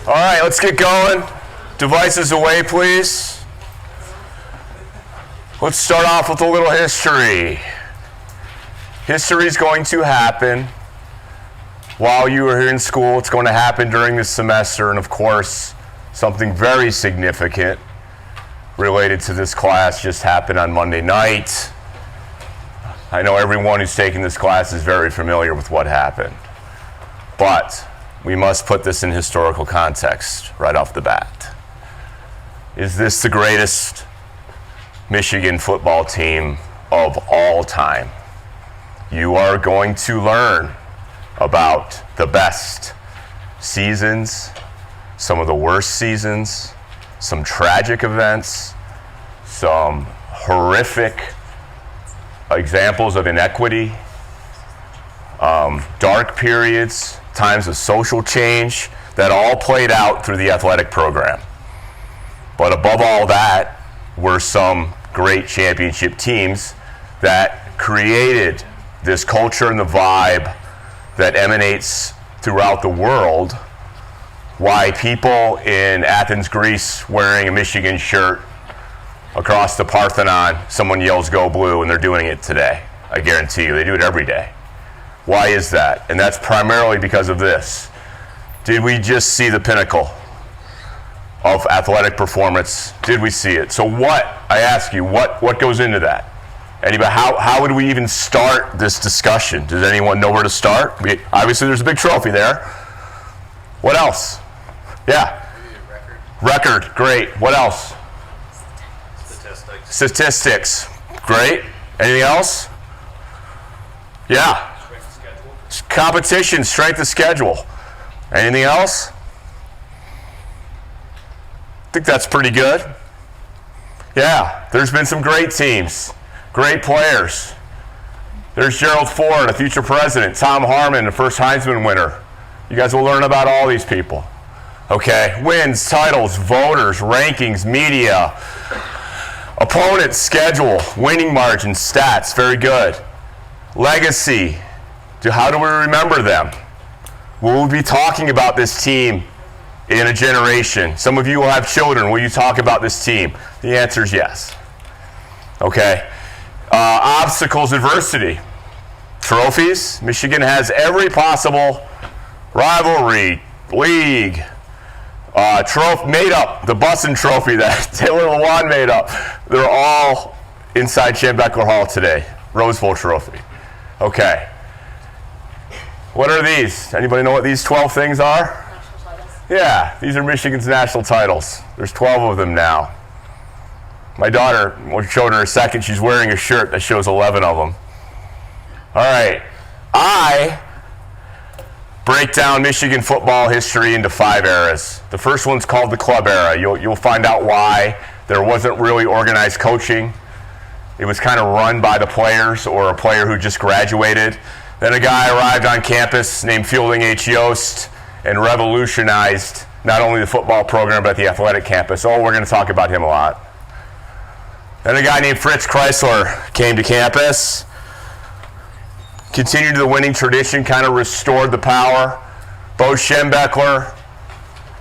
All right, let's get going. Devices away, please. Let's start off with a little history. History is going to happen while you are here in school. It's going to happen during this semester, and of course, something very significant related to this class just happened on Monday night. I know everyone who's taking this class is very familiar with what happened, but we must put this in historical context right off the bat. Is this the greatest Michigan football team of all time? You are going to learn about the best seasons, some of the worst seasons, some tragic events, some horrific examples of inequity, dark periods, times of social change that all played out through the athletic program. But above all that were some great championship teams that created this culture and the vibe that emanates throughout the world. Why people in Athens, Greece, wearing a Michigan shirt across the Parthenon, someone yells "Go Blue," and they're doing it today. I guarantee you, they do it every day. Why is that? And that's primarily because of this. Did we just see the pinnacle of athletic performance? Did we see it? So what, I ask you, what goes into that? Anybody, how would we even start this discussion? Does anyone know where to start? Obviously there's a big trophy there. What else? Yeah. Record, great. What else? Statistics, great. Anything else? Yeah. Competition, strength of schedule. Anything else? I think that's pretty good. Yeah, there's been some great teams, great players. There's Gerald Ford, a future president. Tom Harmon, the first Heisman winner. You guys will learn about all these people. Okay, wins, titles, voters, rankings, media, opponents, schedule, winning margin, stats, very good. Legacy. How do we remember them? Will we be talking about this team in a generation? Some of you will have children. Will you talk about this team? The answer is yes. Okay. Obstacles, adversity. Trophies. Michigan has every possible rivalry, league, made up. The Bussin Trophy that Taylor Lewan made up. They're all inside Schembechler Hall today. Rose Bowl Trophy. Okay. What are these? Anybody know what these 12 things are? National titles. Yeah, these are Michigan's national titles. There's 12 of them now. My daughter, we showed her a second, she's wearing a shirt that shows 11 of them. All right, I break down Michigan football history into 5 eras. The first one's called the club era. You'll find out why. There wasn't really organized coaching. It was kind of run by the players or a player who just graduated. Then a guy arrived on campus named Fielding H. Yost and revolutionized not only the football program but the athletic campus. Oh, we're going to talk about him a lot. Then a guy named Fritz Chrysler came to campus, continued the winning tradition, kind of restored the power. Bo Schembechler,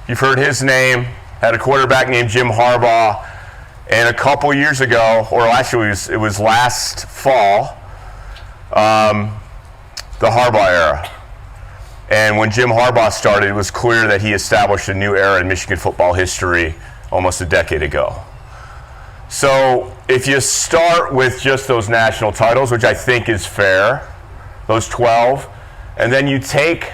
you've heard his name, had a quarterback named Jim Harbaugh. And a couple years ago, or actually it was last fall, the Harbaugh era. And when Jim Harbaugh started, it was clear that he established a new era in Michigan football history almost a decade ago. So if you start with just those national titles, which I think is fair, those 12, and then you take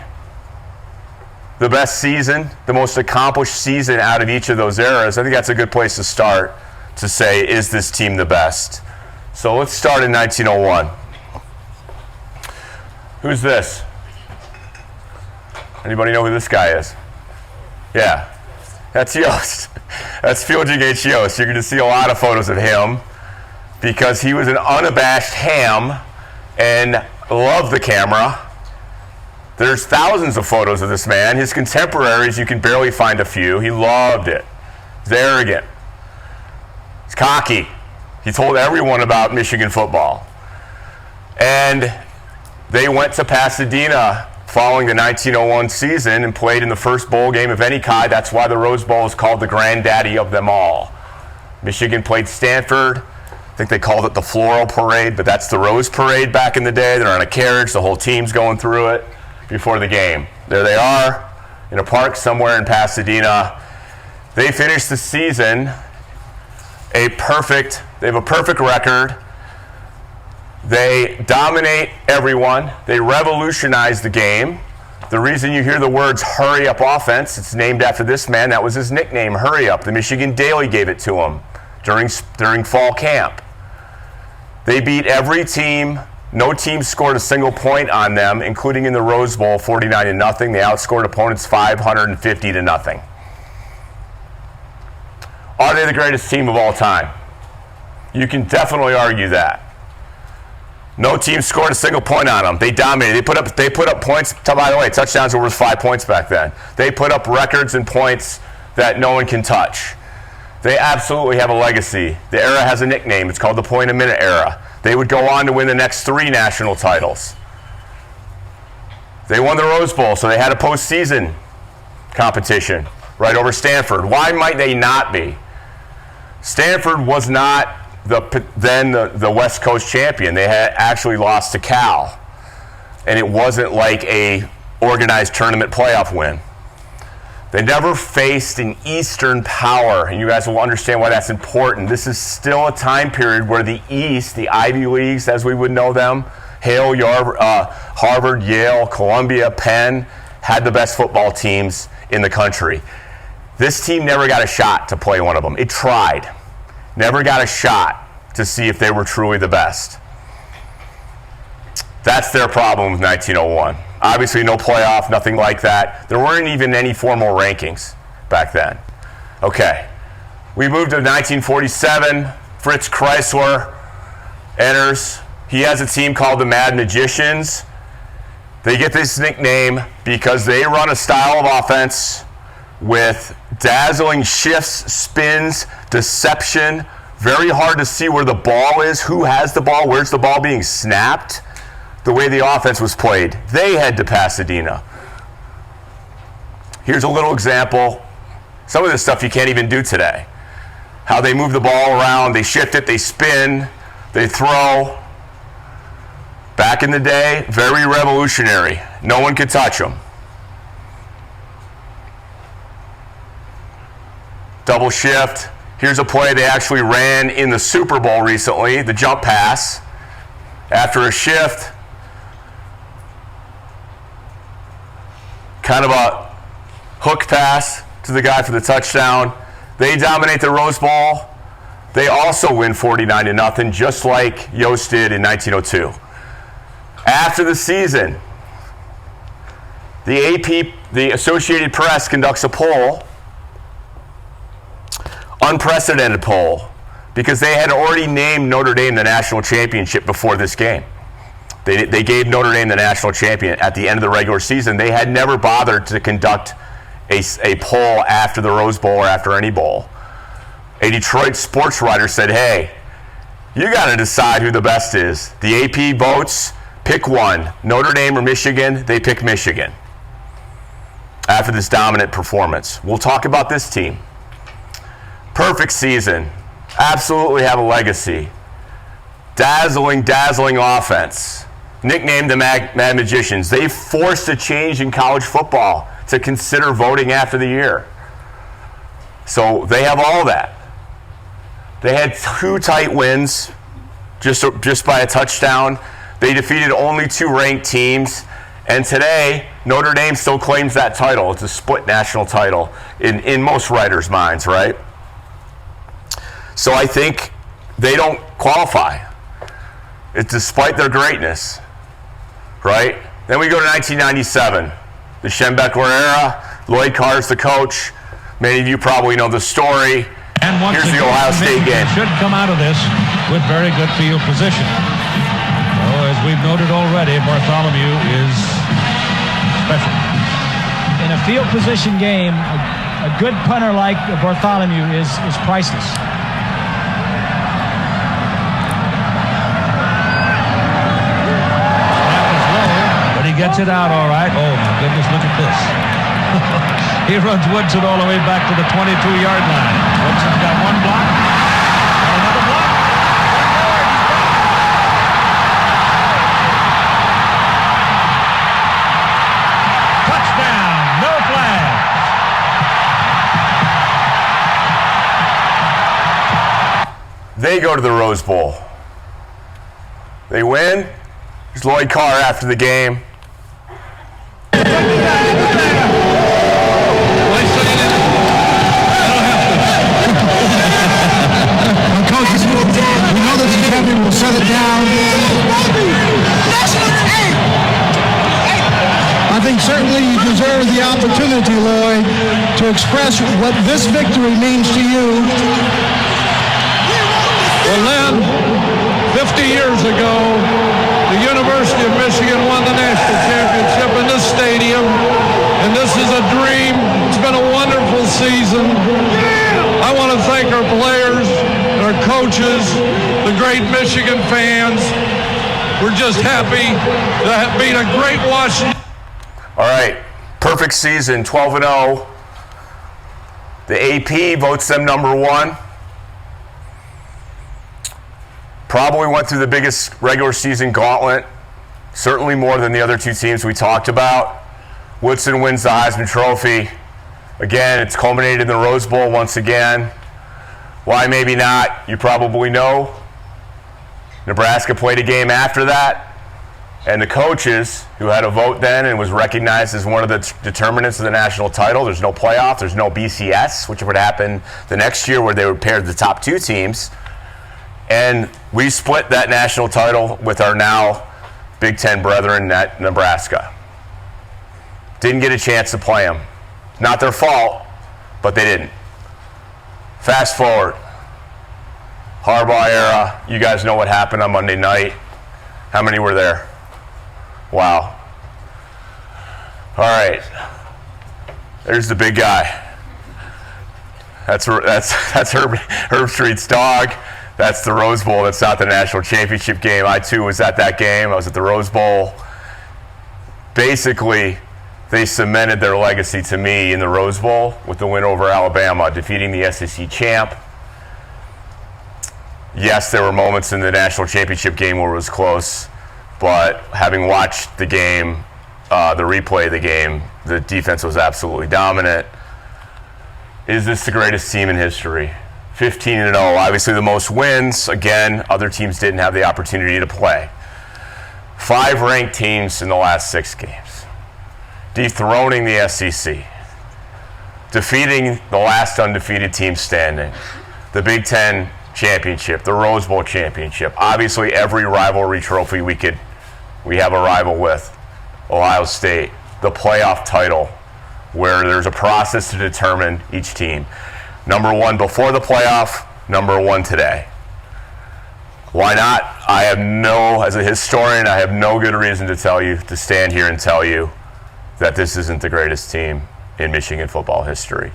the best season, the most accomplished season out of each of those eras, I think that's a good place to start to say, is this team the best? So let's start in 1901. Who's this? Anybody know who this guy is? Yeah, that's Yost. That's Fielding H. Yost. You're going to see a lot of photos of him because he was an unabashed ham and loved the camera. There's thousands of photos of this man. His contemporaries, you can barely find a few. He loved it. He's arrogant. He's cocky. He told everyone about Michigan football. And they went to Pasadena following the 1901 season and played in the first bowl game of any kind. That's why the Rose Bowl is called the granddaddy of them all. Michigan played Stanford. I think they called it the Floral Parade, but that's the Rose Parade back in the day. They're on a carriage. The whole team's going through it before the game. There they are in a park somewhere in Pasadena. They finished the season they have a perfect record. They dominate everyone. They revolutionize the game. The reason you hear the words hurry up offense, it's named after this man. That was his nickname, Hurry Up. The Michigan Daily gave it to him during fall camp. They beat every team. No team scored a single point on them, including in the Rose Bowl, 49-0. They outscored opponents 550-0. Are they the greatest team of all time? You can definitely argue that. No team scored a single point on them. They dominated. They put up points. By the way, touchdowns were worth 5 points back then. They put up records and points that no one can touch. They absolutely have a legacy. The era has a nickname. It's called the point-a-minute era. They would go on to win the next 3 national titles. They won the Rose Bowl, so they had a postseason competition right over Stanford. Why might they not be? Stanford was not the West Coast champion. They had actually lost to Cal, and it wasn't like a organized tournament playoff win. They never faced an Eastern power, and you guys will understand why that's important. This is still a time period where the East, the Ivy Leagues as we would know them, Harvard, Yale, Columbia, Penn, had the best football teams in the country. This team never got a shot to play one of them. It tried. Never got a shot to see if they were truly the best. That's their problem with 1901. Obviously no playoff, nothing like that. There weren't even any formal rankings back then. Okay, we moved to 1947. Fritz Chrysler enters. He has a team called the Mad Magicians. They get this nickname because they run a style of offense with dazzling shifts, spins, deception. Very hard to see where the ball is, who has the ball, where's the ball being snapped. The way the offense was played. They head to Pasadena. Here's a little example. Some of this stuff you can't even do today. How they move the ball around, they shift it, they spin, they throw. Back in the day, very revolutionary. No one could touch them. Double shift. Here's a play they actually ran in the Super Bowl recently, the jump pass. After a shift, kind of a hook pass to the guy for the touchdown. They dominate the Rose Bowl. They also win 49-0, just like Yost did in 1902. After the season, the AP, the Associated Press, conducts a poll, unprecedented poll, because they had already named Notre Dame the national championship before this game. They gave Notre Dame the national champion at the end of the regular season. They had never bothered to conduct a poll after the Rose Bowl or after any bowl. A Detroit sports writer said, hey, you got to decide who the best is. The AP votes, pick one. Notre Dame or Michigan, they pick Michigan. After this dominant performance. We'll talk about this team. Perfect season. Absolutely have a legacy. Dazzling offense. Nicknamed the Mad Magicians. They forced a change in college football to consider voting after the year. So they have all that. They had 2 tight wins, just by a touchdown. They defeated only 2 ranked teams. And today, Notre Dame still claims that title. It's a split national title in most writers' minds, right? So I think they don't qualify. It's despite their greatness, right? Then we go to 1997, the Schembechler era. Lloyd Carr's the coach. Many of you probably know the story. And here's the Ohio State game. Should come out of this with very good field position. So as we've noted already, Bartholomew is special. In a field position game, a good punter like Bartholomew is priceless. gets it out all right. Oh, my goodness, look at this. He runs Woodson all the way back to the 22-yard line. Woodson's got one block. And another block. Touchdown. No flag. They go to the Rose Bowl. They win. There's Lloyd Carr after the game. Coaches, we know that the champion will shut it down. I think certainly you deserve the opportunity, Lloyd, to express what this victory means to you. Well, Lynn, 50 years ago, the University of Michigan won the national championship in this stadium, and this is a dream. It's been a wonderful season. I want to thank our players, our coaches, the great Michigan fans. We're just happy to have been a great Washington. All right, perfect season, 12-0. The AP votes them number one. Probably went through the biggest regular season gauntlet, certainly more than the other two teams we talked about. Woodson wins the Heisman Trophy. Again, it's culminated in the Rose Bowl once again. Why maybe not? You probably know. Nebraska played a game after that, and the coaches, who had a vote then and was recognized as one of the determinants of the national title, there's no playoff, there's no BCS, which would happen the next year where they would pair the top two teams. And we split that national title with our now Big Ten brethren at Nebraska. Didn't get a chance to play them. Not their fault, but they didn't. Fast forward. Harbaugh era. You guys know what happened on Monday night. How many were there? Wow. All right. There's the big guy. That's Herb Street's dog. That's the Rose Bowl. That's not the national championship game. I, too, was at that game. I was at the Rose Bowl. Basically, they cemented their legacy to me in the Rose Bowl with the win over Alabama, defeating the SEC champ. Yes, there were moments in the national championship game where it was close, but having watched the game, the replay of the game, the defense was absolutely dominant. Is this the greatest team in history? 15-0, obviously the most wins. Again, other teams didn't have the opportunity to play. 5 ranked teams in the last 6 games. Dethroning the SEC. Defeating the last undefeated team standing. The Big Ten championship, the Rose Bowl championship. Obviously every rivalry trophy we have a rival with. Ohio State. The playoff title, where there's a process to determine each team. Number 1 before the playoff, number 1 today. Why not? As a historian, I have no good reason to stand here and tell you that this isn't the greatest team in Michigan football history.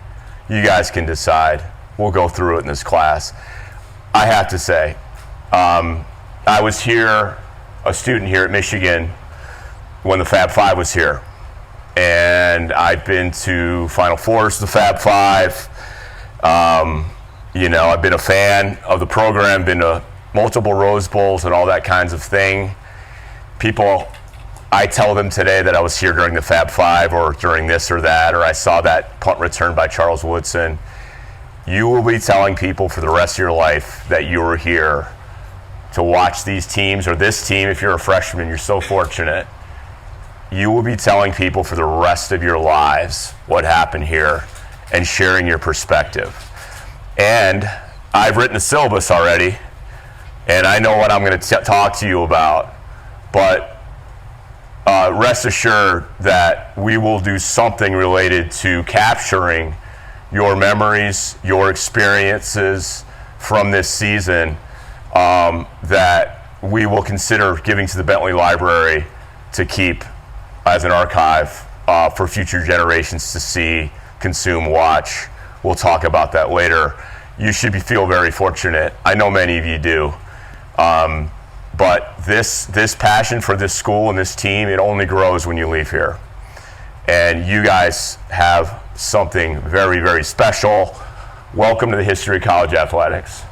You guys can decide. We'll go through it in this class. I have to say, I was here, a student here at Michigan, when the Fab Five was here. And I've been to Final Fours, the Fab Five. I've been a fan of the program, been to multiple Rose Bowls and all that kinds of thing. People, I tell them today that I was here during the Fab Five or during this or that, or I saw that punt return by Charles Woodson. You will be telling people for the rest of your life that you were here to watch these teams, or this team, if you're a freshman, you're so fortunate. You will be telling people for the rest of your lives what happened here and sharing your perspective. And I've written the syllabus already, and I know what I'm going to talk to you about, but rest assured that we will do something related to capturing your memories, your experiences from this season that we will consider giving to the Bentley Library to keep as an archive for future generations to see, consume, watch. We'll talk about that later. You should feel very fortunate. I know many of you do. But this passion for this school and this team, it only grows when you leave here. And you guys have something very, very special. Welcome to the history of college athletics.